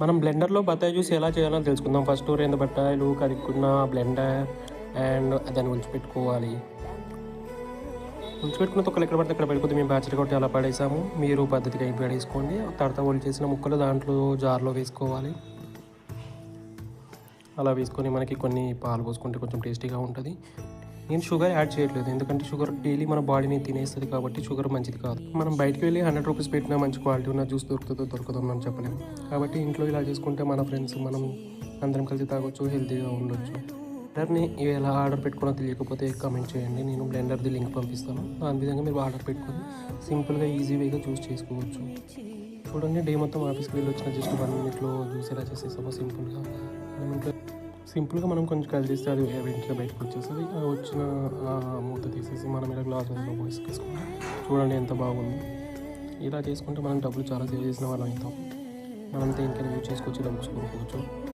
మనం బ్లెండర్లో బత్తాయి జ్యూస్ ఎలా చేయాలో తెలుసుకుందాం. ఫస్ట్ 2 బత్తాయిలు కడుక్కున్న బ్లెండర్ అండ్ దాన్ని ఒలిచిపెట్టుకోవాలి. ఒలిచిపెట్టుకున్న తొక్కలు ఎక్కడ పడితే అక్కడ పడిపోతే మేము బ్యాచర్ కొట్టి అలా పడేసాము. మీరు పద్ధతిగా ఇవి పడేసుకోండి. తర్వాత ఒలిచేసిన ముక్కలు దాంట్లో జార్లో వేసుకోవాలి. అలా వేసుకొని మనకి కొన్ని పాలు పోసుకుంటే కొంచెం టేస్టీగా ఉంటుంది. నేను షుగర్ యాడ్ చేయట్లేదు, ఎందుకంటే షుగర్ డైలీ మన బాడీని తినేస్తుంది కాబట్టి షుగర్ మంచిది కాదు. మనం బయటకు వెళ్ళి 100 రూపీస్ పెట్టినా మంచి క్వాలిటీ ఉన్న జ్యూస్ దొరకదో మనం చెప్పలేము. కాబట్టి ఇంట్లో ఇలా చేసుకుంటే మన ఫ్రెండ్స్ మనం అందరం కలిసి తాగొచ్చు, హెల్తీగా ఉండొచ్చు. బ్లెండర్ని ఎలా ఆర్డర్ పెట్టుకున్నా తెలియకపోతే కామెంట్ చేయండి, నేను బ్లెండర్ది లింక్ పంపిస్తాను. దాని విధంగా మీరు ఆర్డర్ పెట్టుకొని సింపుల్గా ఈజీ వేగా జ్యూస్ చేసుకోవచ్చు. చూడండి, డే మొత్తం ఆఫీస్కి వెళ్ళి వచ్చిన జస్ట్ 1 మినిట్లో జ్యూస్ ఎలా చేసేసామో సింపుల్గా మనం కొంచెం కలిసి అది వెంటనే బయటకు వచ్చేస్తుంది. వచ్చిన మూత తీసేసి మనం ఇలా గ్లాసులో పోసుకుంటాం. చూడండి ఎంత బాగుంది. ఇలా చేసుకుంటే మనం డబ్బులు చాలా సేవ్ చేసిన వాళ్ళం అవుతాం. మనం దేనికైనా యూజ్ చేసుకోవచ్చు, డబ్బులు కొనుక్కోవచ్చు.